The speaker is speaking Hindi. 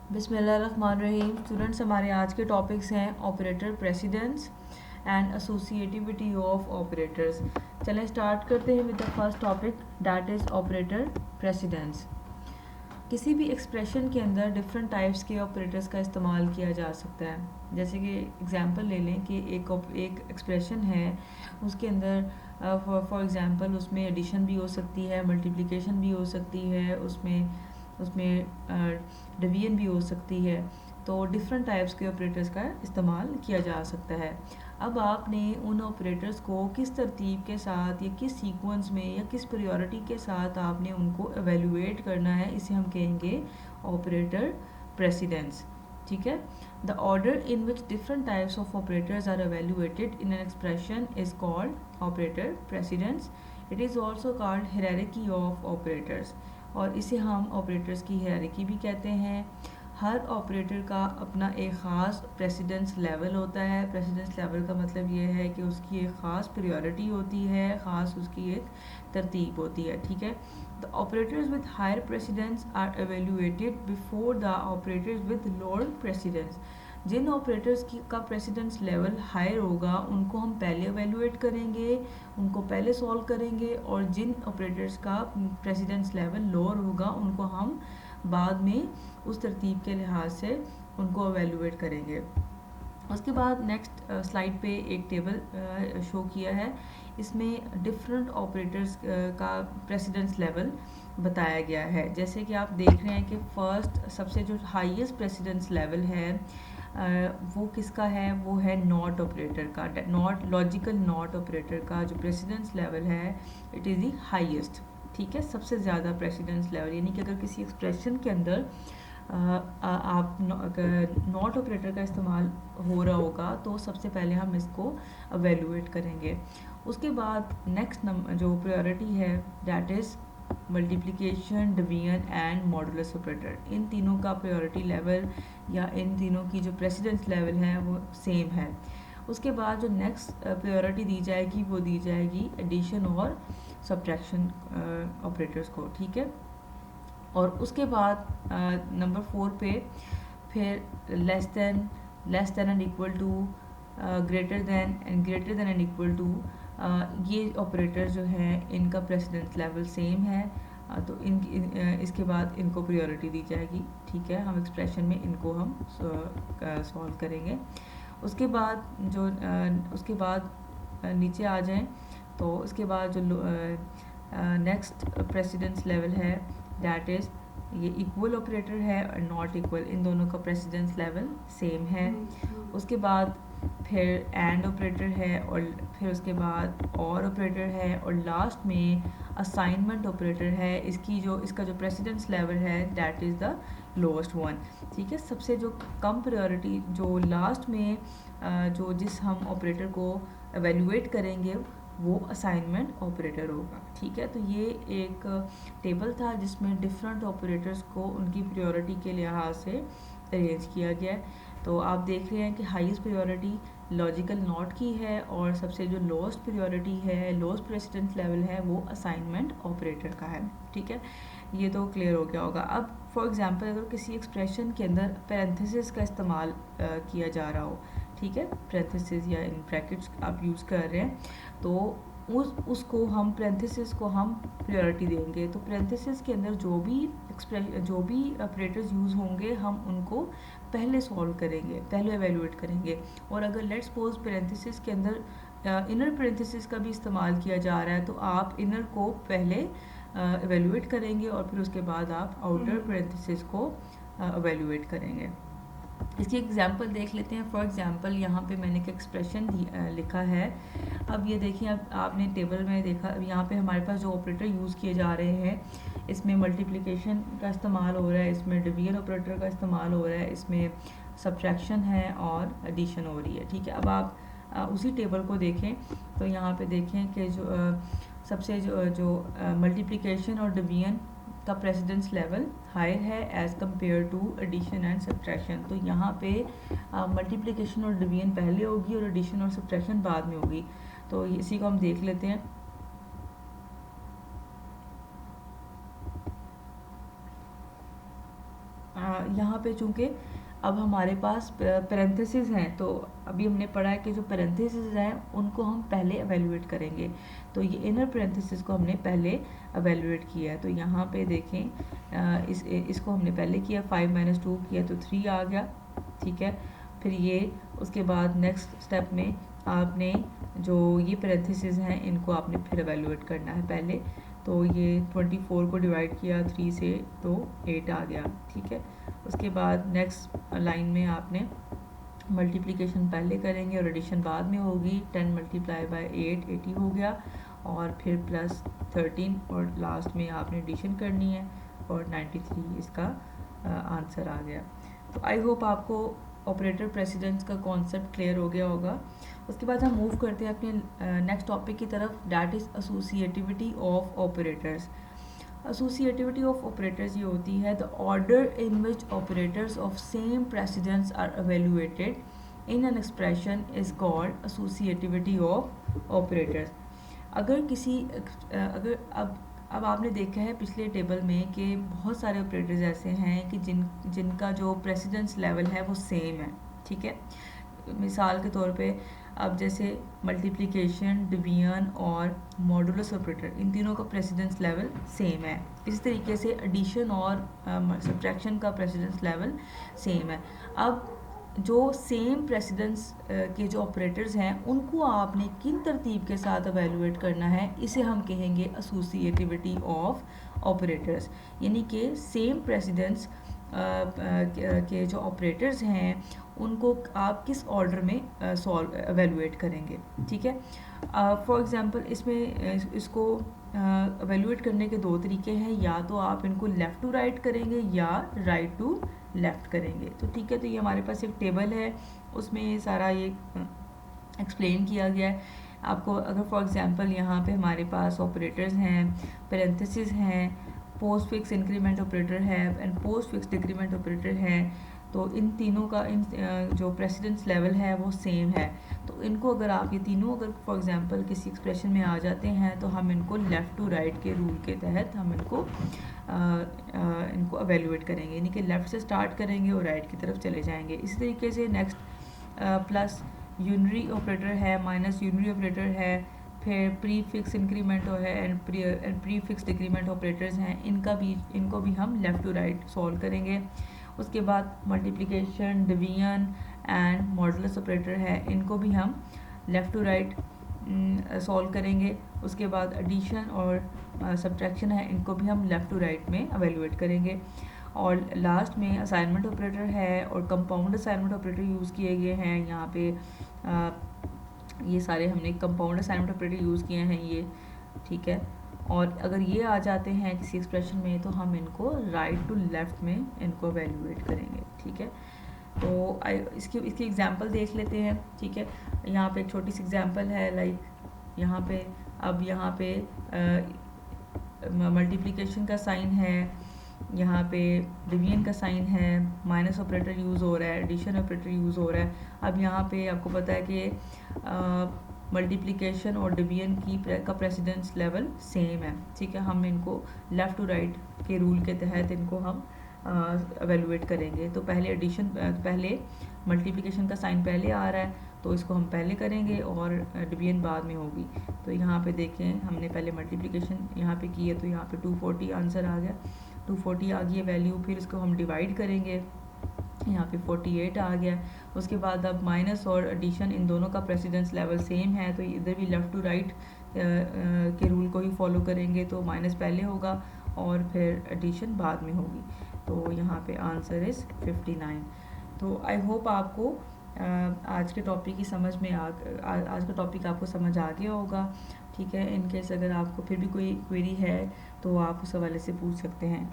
बिस्मिल्लाहिर्रहमानिर्रहीम। स्टूडेंट्स, हमारे आज के टॉपिक्स हैं operator precedence and associativity of operators. चलें स्टार्ट करते हैं with the first topic, that is operator precedence. किसी भी एक्सप्रेशन के अंदर डिफरेंट टाइप्स के ऑपरेटर्स का इस्तेमाल किया जा सकता है। जैसे कि एग्जांपल ले लें कि एक एक्सप्रेशन है, उसके अंदर फॉर एग्जांपल उसमें एडिशन भी हो सकती है, मल्टीप्लिकेशन भी हो सकती है, उसमें उसमें डिवीजन भी हो सकती है। तो डिफरेंट टाइप्स के ऑपरेटर्स का इस्तेमाल किया जा सकता है। अब आपने उन ऑपरेटर्स को किस तरतीब के साथ या किस सीक्वेंस में या किस प्रायोरिटी के साथ आपने उनको एवेलुएट करना है, इसे हम कहेंगे ऑपरेटर प्रेसिडेंस। ठीक है। The order in which different types of operators are evaluated in an expression is called operator precedence. It is also called hierarchy of operators, और इसे हम ऑपरेटर्स की हायरार्की भी कहते हैं। हर ऑपरेटर का अपना एक ख़ास प्रेसिडेंस लेवल होता है। प्रेसिडेंस लेवल का मतलब ये है कि उसकी एक ख़ास प्रायोरिटी होती है, ख़ास उसकी एक तरतीब होती है। ठीक है। The operators with higher precedence are evaluated before the operators with lower precedence. जिन ऑपरेटर्स की का प्रेसिडेंस लेवल हायर होगा उनको हम पहले एवेल्यूएट करेंगे, उनको पहले सॉल्व करेंगे, और जिन ऑपरेटर्स का प्रेसिडेंस लेवल लोअर होगा उनको हम बाद में उस तरतीब के लिहाज से उनको एवेल्यूएट करेंगे। उसके बाद नेक्स्ट स्लाइड पे एक टेबल शो किया है। इसमें डिफरेंट ऑपरेटर्स का प्रेसिडेंस लेवल बताया गया है। जैसे कि आप देख रहे हैं कि फर्स्ट सबसे जो हाईएस्ट प्रेसिडेंस लेवल है वो किसका है, वो है नॉट ऑपरेटर का। नॉट लॉजिकल नॉट ऑपरेटर का जो प्रेसिडेंस लेवल है, इट इज़ द हाईएस्ट। ठीक है, सबसे ज़्यादा प्रेसिडेंस लेवल, यानी कि अगर किसी एक्सप्रेशन के अंदर आप नॉट ऑपरेटर का इस्तेमाल हो रहा होगा तो सबसे पहले हम इसको एवेल्यूएट करेंगे। उसके बाद नेक्स्ट जो प्रायोरिटी है, that is multiplication, division and modulus operator. इन तीनों का प्रायोरिटी लेवल या इन तीनों की जो प्रेसिडेंस लेवल है वो सेम है। उसके बाद जो नेक्स्ट प्रायोरिटी दी जाएगी वो दी जाएगी एडिशन और सब्ट्रैक्शन ऑपरेटर्स को। ठीक है। और उसके बाद नंबर 4 पे फिर less than and equal to, greater than and greater than and equal to, ये ऑपरेटर जो हैं इनका प्रेसिडेंस लेवल सेम है। तो इसके बाद इनको प्रायोरिटी दी जाएगी। ठीक है, हम एक्सप्रेशन में इनको हम सॉल्व करेंगे। उसके बाद नीचे आ जाएं तो उसके बाद जो नेक्स्ट प्रेसिडेंस लेवल है, दैट इज़ ये इक्वल ऑपरेटर है और नॉट इक्वल, इन दोनों का प्रेसिडेंस लेवल सेम है। उसके बाद फिर एंड ऑपरेटर है, और फिर उसके बाद और ऑपरेटर है, और लास्ट में असाइनमेंट ऑपरेटर है। इसका जो प्रेसिडेंस लेवल है, that is the lowest one. ठीक है, सबसे जो कम प्रायोरिटी जो लास्ट में जो जिस हम ऑपरेटर को एवेल्यूएट करेंगे वो असाइनमेंट ऑपरेटर होगा। ठीक है, तो ये एक टेबल था जिसमें डिफरेंट ऑपरेटर्स को उनकी प्रायोरिटी के लिहाज से अरेंज किया गया है। तो आप देख रहे हैं कि हाईएस्ट प्रायोरिटी लॉजिकल नॉट की है, और सबसे जो लोएस्ट प्रायोरिटी है, लोएस्ट प्रेसिडेंस लेवल है, वो असाइनमेंट ऑपरेटर का है। ठीक है, ये तो क्लियर हो गया होगा। अब फॉर एग्जांपल अगर किसी एक्सप्रेशन के अंदर पैरेंथेसिस का इस्तेमाल किया जा रहा हो, ठीक है, पैरेंथेसिस या इन ब्रैकेट्स आप यूज़ कर रहे हैं, तो उसको हम पैरेंथेसिस को हम प्रायोरिटी देंगे। तो पैरेंथेसिस के अंदर जो भी ऑपरेटर्स यूज़ होंगे हम उनको पहले सॉल्व करेंगे, पहले एवेल्यूएट करेंगे। और अगर लेट्स सपोज पैरेंथेसिस के अंदर इनर पैरेंथेसिस का भी इस्तेमाल किया जा रहा है, तो आप इनर को पहले एवेल्यूएट करेंगे और फिर उसके बाद आप आउटर पैरेंथेसिस को एवेल्यूएट करेंगे। इसकी एग्जांपल देख लेते हैं। फॉर एग्जांपल यहाँ पे मैंने एक एक्सप्रेशन लिखा है। अब ये देखिए, अब आपने टेबल में देखा, यहाँ पे हमारे पास जो ऑपरेटर यूज़ किए जा रहे हैं, इसमें मल्टीप्लिकेशन का इस्तेमाल हो रहा है, इसमें डिवीजन ऑपरेटर का इस्तेमाल हो रहा है, इसमें सब्ट्रैक्शन है और एडिशन हो रही है। ठीक है, अब आप उसी टेबल को देखें तो यहाँ पे देखें कि सबसे जो मल्टीप्लिकेशन और डिवीजन का प्रेसिडेंस लेवल हायर है as compare to addition and subtraction. तो यहाँ पे मल्टीप्लिकेशन और डिवीजन पहले होगी और एडिशन और सब्ट्रैक्शन बाद में होगी। तो इसी को हम देख लेते हैं। यहाँ पे चूँकि अब हमारे पास पैरेंथेसिस हैं, तो अभी हमने पढ़ा है कि जो पैरेंथेसिस हैं उनको हम पहले एवेलुएट करेंगे। तो ये इनर पैरेंथेसिस को हमने पहले एवेलुएट किया है। तो यहाँ पे देखें, इसको हमने पहले किया, 5 - 2 किया तो 3 आ गया, ठीक है। फिर ये उसके बाद नेक्स्ट स्टेप में आपने जो ये पैरेंथेसिस हैं इनको आपने फिर एवेलुएट करना है पहले। तो ये 24 को डिवाइड किया 3 से तो 8 आ गया, ठीक है। उसके बाद नेक्स्ट लाइन में आपने मल्टीप्लिकेशन पहले करेंगे और एडिशन बाद में होगी। 10 × 8 80 हो गया, और फिर प्लस 13 और लास्ट में आपने एडिशन करनी है, और 93 इसका आंसर आ गया। तो आई होप आपको ऑपरेटर प्रेसिडेंस का कॉन्सेप्ट क्लियर हो गया होगा। उसके बाद हम मूव करते हैं अपने नेक्स्ट टॉपिक की तरफ, that is associativity of operators. Associativity of operators ये होती है the order in which operators of same precedence are evaluated in an expression is called associativity of operators. अगर अब आपने देखा है पिछले टेबल में कि बहुत सारे ऑपरेटर्स ऐसे हैं कि जिनका जो प्रेसिडेंस लेवल है वो सेम है, ठीक है। मिसाल के तौर पे अब जैसे मल्टीप्लिकेशन, डिवीजन और मॉडुलस ऑपरेटर, इन तीनों का प्रेसिडेंस लेवल सेम है। इसी तरीके से एडिशन और सब्ट्रैक्शन का प्रेसिडेंस लेवल सेम है। अब जो सेम प्रेसिडेंस के जो ऑपरेटर्स हैं उनको आपने किन तरतीब के साथ एवेलुएट करना है, इसे हम कहेंगे एसोसिएटिविटी ऑफ ऑपरेटर्स। यानी कि सेम प्रेसिडेंस के जो ऑपरेटर्स हैं उनको आप किस ऑर्डर में एवेलुएट करेंगे, ठीक है। फॉर एग्जांपल इसमें इसको एवेलुएट करने के दो तरीके हैं, या तो आप इनको लेफ़्ट टू राइट करेंगे या राइट टू लेफ़्ट करेंगे। तो ठीक है, तो ये हमारे पास एक टेबल है, उसमें ये सारा ये एक्सप्लेन किया गया है आपको। अगर फॉर एग्जांपल यहाँ पे हमारे पास ऑपरेटर्स हैं, पैरेंथेसिस हैं, पोस्ट फिक्स इंक्रीमेंट ऑपरेटर है and post fix decrement operator है, तो इन तीनों का जो प्रेसिडेंस लेवल है वो सेम है। तो इनको अगर आप ये तीनों अगर फॉर एग्जांपल किसी एक्सप्रेशन में आ जाते हैं तो हम इनको लेफ़्ट टू राइट के रूल के तहत हम इनको एवेलुएट करेंगे, यानी कि लेफ़्ट से स्टार्ट करेंगे और राइट की तरफ चले जाएंगे। इसी तरीके से नेक्स्ट प्लस यूनरी ऑपरेटर है, माइनस यूनरी ऑपरेटर है, फिर प्री फिक्स इंक्रीमेंट है and pre fix decrement operators हैं, इनको भी हम लेफ़्ट टू राइट सॉल्व करेंगे। उसके बाद multiplication, division and modulus operator है, इनको भी हम लेफ़्ट टू राइट सॉल्व करेंगे। उसके बाद एडिशन और सब्ट्रैक्शन है, इनको भी हम लेफ़्ट टू राइट में एवेलुएट करेंगे। और लास्ट में असाइनमेंट ऑपरेटर है और कंपाउंड असाइनमेंट ऑपरेटर यूज़ किए गए हैं। यहाँ पे ये सारे हमने कंपाउंड असाइनमेंट ऑपरेटर यूज़ किए हैं ये, ठीक है। और अगर ये आ जाते हैं किसी एक्सप्रेशन में तो हम इनको राइट टू लेफ़्ट में इनको एवेलुएट करेंगे, ठीक है। तो इसकी एग्जांपल देख लेते हैं, ठीक है। यहाँ पे एक छोटी सी एग्जांपल है, लाइक यहाँ पे मल्टीप्लिकेशन का साइन है, यहाँ पे डिवीजन का साइन है, माइनस ऑपरेटर यूज़ हो रहा है, एडिशन ऑपरेटर यूज़ हो रहा है। अब यहाँ पे आपको पता है कि मल्टीप्लिकेशन और डिवीजन का प्रेसिडेंस लेवल सेम है, ठीक है। हम इनको लेफ़्ट टू राइट के रूल के तहत इनको हम एवेलुएट करेंगे। तो पहले मल्टीप्लिकेशन का साइन पहले आ रहा है तो इसको हम पहले करेंगे और डिवीजन बाद में होगी। तो यहाँ पे देखें, हमने पहले मल्टीप्लिकेशन यहाँ पे की है तो यहाँ पे 240 आंसर आ गया, 240 आ गई है वैल्यू। फिर इसको हम डिवाइड करेंगे, यहाँ पे 48 आ गया। उसके बाद अब माइनस और एडिशन इन दोनों का प्रेसिडेंस लेवल सेम है, तो इधर भी लेफ़्ट टू राइट के रूल को ही फॉलो करेंगे। तो माइनस पहले होगा और फिर एडिशन बाद में होगी। तो यहाँ पे आंसर इज़ 59। तो आई होप आपको आज के टॉपिक की समझ में आज का टॉपिक आपको समझ आ गया होगा, ठीक है। इन केस अगर आपको फिर भी कोई क्वेरी है तो आप उस हवाले से पूछ सकते हैं।